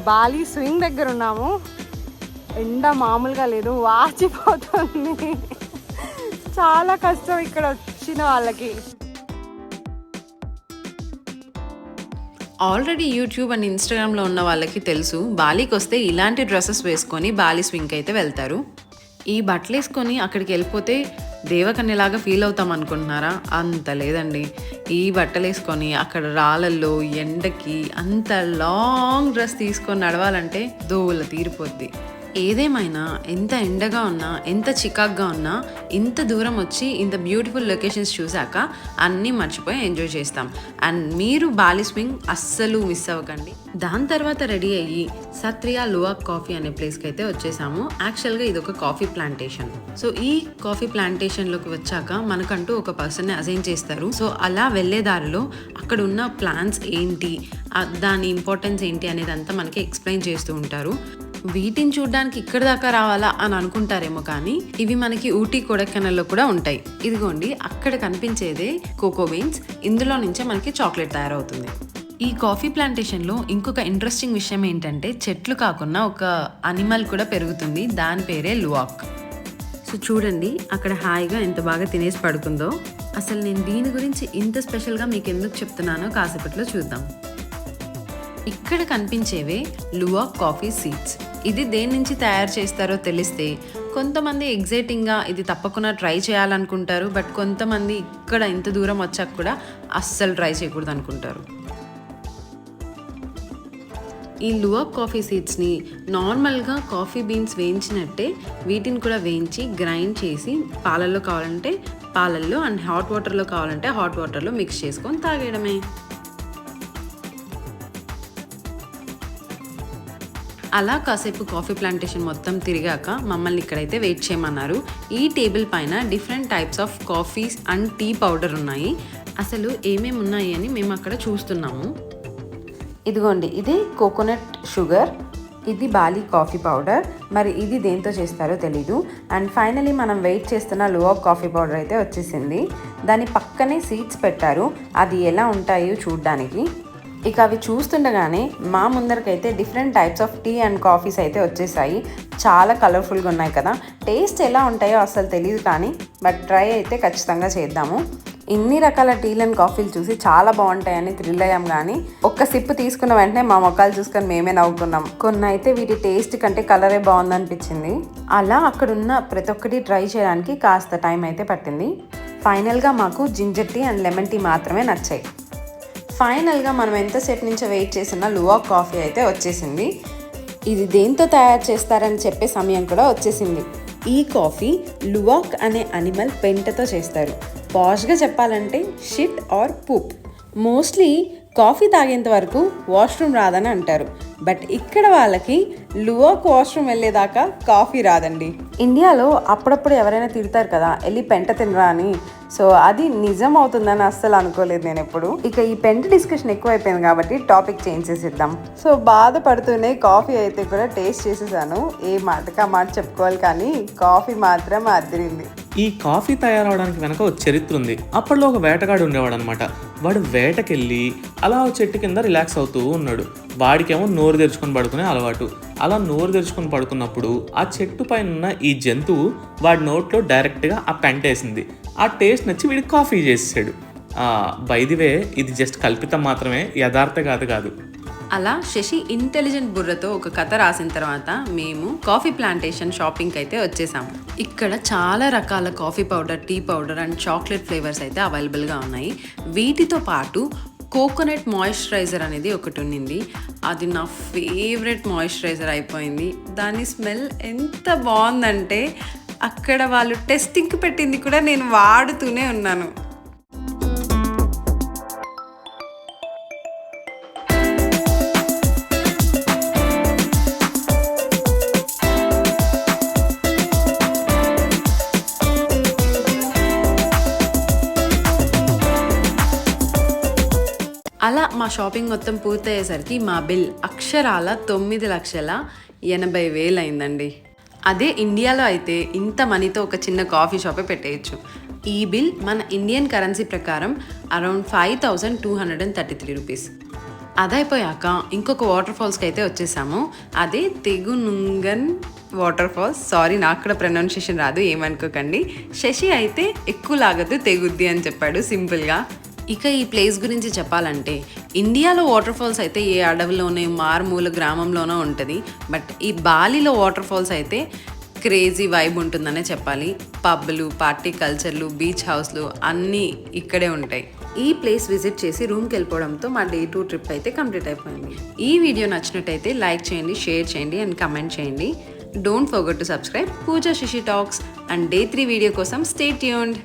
Bali swing దగ్గర ఉన్నాము. ఎండ మామూలుగా లేదు, వాచిపోతుంది. చాలా కష్టం ఇక్కడ వచ్చిన వాళ్ళకి. ఆల్రెడీ యూట్యూబ్ అండ్ ఇన్స్టాగ్రామ్లో ఉన్న వాళ్ళకి తెలుసు, బాలీకి వస్తే ఇలాంటి డ్రెస్సెస్ వేసుకొని బాలి స్వింగ్కి అయితే వెళ్తారు. ఈ బట్టలు వేసుకొని అక్కడికి వెళ్ళిపోతే దేవకన్యలాగా ఫీల్ అవుతాం అనుకుంటున్నారా? అంత లేదండి. ఈ బట్టలు వేసుకొని అక్కడ రాళ్ళల్లో ఎండకి అంత లాంగ్ డ్రెస్ తీసుకొని నడవాలంటే దోల తీరిపోద్ది. ఏదేమైనా ఎంత ఎండగా ఉన్నా, ఎంత చికాక్గా ఉన్నా, ఇంత దూరం వచ్చి ఇంత బ్యూటిఫుల్ లొకేషన్స్ చూశాక అన్నీ మర్చిపోయి ఎంజాయ్ చేస్తాం. అండ్ మీరు బాలి స్వింగ్ అస్సలు మిస్ అవ్వకండి. దాని తర్వాత రెడీ అయ్యి సత్రియా లువాక్ కాఫీ అనే ప్లేస్కి అయితే వచ్చేసాము. యాక్చువల్గా ఇది ఒక కాఫీ ప్లాంటేషన్. సో ఈ కాఫీ ప్లాంటేషన్లోకి వచ్చాక మనకంటూ ఒక పర్సన్ని అసైన్ చేస్తారు. సో అలా వెళ్ళే దారిలో అక్కడ ఉన్న ప్లాంట్స్ ఏంటి, దాని ఇంపార్టెన్స్ ఏంటి అనేది అంతా మనకి ఎక్స్ప్లెయిన్ చేస్తూ ఉంటారు. వీటిని చూడడానికి ఇక్కడ దాకా రావాలా అని అనుకుంటారేమో, కానీ ఇవి మనకి ఊటీ కొడైకెనాల్లో కూడా ఉంటాయి. ఇదిగోండి అక్కడ కనిపించేదే కోకో బీన్స్. ఇందులో నుంచే మనకి చాక్లెట్ తయారవుతుంది. ఈ కాఫీ ప్లాంటేషన్లో ఇంకొక ఇంట్రెస్టింగ్ విషయం ఏంటంటే చెట్లు కాకుండా ఒక అనిమల్ కూడా పెరుగుతుంది. దాని పేరే లువాక్. సో చూడండి అక్కడ హాయిగా ఎంత బాగా తినేసి పడుకుందో. అసలు నేను దీని గురించి ఇంత స్పెషల్గా మీకు ఎందుకు చెప్తున్నానో కాసేపట్లో చూద్దాం. ఇక్కడ కనిపించేవే లువాక్ కాఫీ సీడ్స్. ఇది దేని నుంచి తయారు చేస్తారో తెలిస్తే కొంతమంది ఎగ్జైటింగ్గా ఇది తప్పకుండా ట్రై చేయాలనుకుంటారు. బట్ కొంతమంది ఇక్కడ ఇంత దూరం వచ్చాక కూడా అస్సలు ట్రై చేయకూడదు అనుకుంటారు. ఈ లువాక్ కాఫీ సీడ్స్ని నార్మల్గా కాఫీ బీన్స్ వేయించినట్టే వీటిని కూడా వేయించి గ్రైండ్ చేసి పాలల్లో కావాలంటే పాలల్లో అండ్ హాట్ వాటర్లో కావాలంటే హాట్ వాటర్లో మిక్స్ చేసుకొని తాగేయడమే. అలా కాసేపు కాఫీ ప్లాంటేషన్ మొత్తం తిరిగాక మమ్మల్ని ఇక్కడైతే వెయిట్ చేయమన్నారు. ఈ టేబుల్ పైన different types of coffees and tea powder ఉన్నాయి. అసలు ఏమేమి ఉన్నాయి అని మేము అక్కడ చూస్తున్నాము. ఇదిగోండి ఇది కోకోనట్ షుగర్, ఇది బాలి కాఫీ పౌడర్. మరి ఇది దేంతో చేస్తారో తెలీదు. అండ్ ఫైనలీ మనం వెయిట్ చేస్తున్న లువాక్ కాఫీ పౌడర్ అయితే వచ్చేసింది. దాని పక్కనే సీడ్స్ పెట్టారు, అది ఎలా ఉంటాయో చూడ్డానికి. ఇక అవి చూస్తుండగానే మా ముందరకైతే different types of tea and coffees అయితే వచ్చేసాయి. చాలా కలర్ఫుల్గా ఉన్నాయి కదా. టేస్ట్ ఎలా ఉంటాయో అసలు తెలియదు, కానీ బట్ ట్రై అయితే ఖచ్చితంగా చేద్దాము. ఇన్ని రకాల టీలు అండ్ కాఫీలు చూసి చాలా బాగుంటాయని థ్రిల్ అయ్యాం, కానీ ఒక్క సిప్ తీసుకున్న వెంటనే మా మొక్కలు చూసుకొని మేమే నవ్వుకున్నాం. కొన్ని అయితే వీటి టేస్ట్ కంటే కలరే బాగుందనిపించింది. అలా అక్కడున్న ప్రతి ఒక్కటి ట్రై చేయడానికి కాస్త టైం అయితే పట్టింది. ఫైనల్గా మాకు ginger tea and lemon tea మాత్రమే నచ్చాయి. ఫైనల్గా మనం ఎంతసేపు నుంచో వెయిట్ చేసిన లువాక్ కాఫీ అయితే వచ్చేసింది. ఇది దేంతో తయారు చేస్తారని చెప్పే సమయం కూడా వచ్చేసింది. ఈ కాఫీ లువాక్ అనే అనిమల్ పెంటతో చేస్తారు. పాష్గా చెప్పాలంటే shit or poop. Mostly coffee తాగేంత వరకు వాష్రూమ్ రాదని అంటారు. బట్ ఇక్కడ వాళ్ళకి లువాక్ వాష్రూమ్ వెళ్ళేదాకా కాఫీ రాదండి. ఇండియాలో అప్పుడప్పుడు ఎవరైనా తిడతారు కదా, వెళ్ళి పెంట తినరా అని. సో అది నిజం అవుతుందని అస్సలు అనుకోలేదు నేను ఎప్పుడు. ఇక ఈ పెంట డిస్కషన్ ఎక్కువైపోయింది కాబట్టి టాపిక్ చేంజ్ చేసేద్దాం. సో బాధపడుతూనే కాఫీ అయితే కూడా టేస్ట్ చేసేసాను. ఏ మాటకా మాట చెప్పుకోవాలి, కానీ కాఫీ మాత్రం అదిరింది. ఈ కాఫీ తయారవడానికి వెనక ఒక చరిత్ర ఉంది. అప్పట్లో ఒక వేటగాడు ఉండేవాడు అనమాట. వాడు వేటకెళ్ళి అలా చెట్టు కింద రిలాక్స్ అవుతూ ఉన్నాడు. వాడికేమో నోరు తెరుచుకొని పడుకునే అలవాటు. అలా నోరు తెరుచుకొని పడుకున్నప్పుడు ఆ చెట్టు పైన ఉన్న ఈ జంతువు వాడి నోట్లో డైరెక్ట్గా ఆ పెంట వేసింది. ఆ టేస్ట్ నచ్చి వీడికి కాఫీ చేసేసాడు. బై ది వే ఇది జస్ట్ కల్పితం మాత్రమే, యథార్థ కాదు. అలా శశి ఇంటెలిజెంట్ బుర్రతో ఒక కథ రాసిన తర్వాత మేము కాఫీ ప్లాంటేషన్ షాపింగ్కి అయితే వచ్చేసాము. ఇక్కడ చాలా రకాల coffee powder, tea powder and chocolate flavours అయితే అవైలబుల్గా ఉన్నాయి. వీటితో పాటు కోకోనట్ మాయిశ్చరైజర్ అనేది ఒకటి ఉన్నింది. అది నా ఫేవరెట్ మాయిశ్చరైజర్ అయిపోయింది. దాని స్మెల్ ఎంత బాగుందంటే అక్కడ వాళ్ళు టెస్టింగ్కి పెట్టింది కూడా నేను వాడుతూనే ఉన్నాను. అలా మా షాపింగ్ మొత్తం పూర్తయ్యేసరికి మా బిల్ అక్షరాల 9,80,000 అయిందండి. అదే ఇండియాలో అయితే ఇంత మనీతో ఒక చిన్న కాఫీ షాపే పెట్టేయచ్చు. ఈ బిల్ మన ఇండియన్ కరెన్సీ ప్రకారం అరౌండ్ 5,233 రూపీస్. అదైపోయాక ఇంకొక వాటర్ ఫాల్స్కి అయితే వచ్చేసాము. అదే తెగునుంగన్ వాటర్ ఫాల్స్. సారీ, నాకు కూడా ప్రొనౌన్సియేషన్ రాదు, ఏమనుకోకండి. శశి అయితే ఎక్కువ లాగదు తెగుద్ది అని చెప్పాడు సింపుల్గా. ఇక ఈ ప్లేస్ గురించి చెప్పాలంటే ఇండియాలో వాటర్ ఫాల్స్ అయితే ఏ అడవిలోనే మారుమూల గ్రామంలోనో ఉంటుంది. బట్ ఈ బాలిలో వాటర్ ఫాల్స్ అయితే క్రేజీ వైబ్ ఉంటుందనే చెప్పాలి. పబ్లు, పార్టీ కల్చర్లు, బీచ్ హౌస్లు అన్నీ ఇక్కడే ఉంటాయి. ఈ ప్లేస్ విజిట్ చేసి రూమ్కి వెళ్ళిపోవడంతో మా Day 2 ట్రిప్ అయితే కంప్లీట్ అయిపోయింది. ఈ వీడియో నచ్చినట్టయితే లైక్ చేయండి, షేర్ చేయండి అండ్ కమెంట్ చేయండి. Don't forget to subscribe Pooja Sasi talks. And Day 3 video కోసం స్టే ట్యూన్డ్.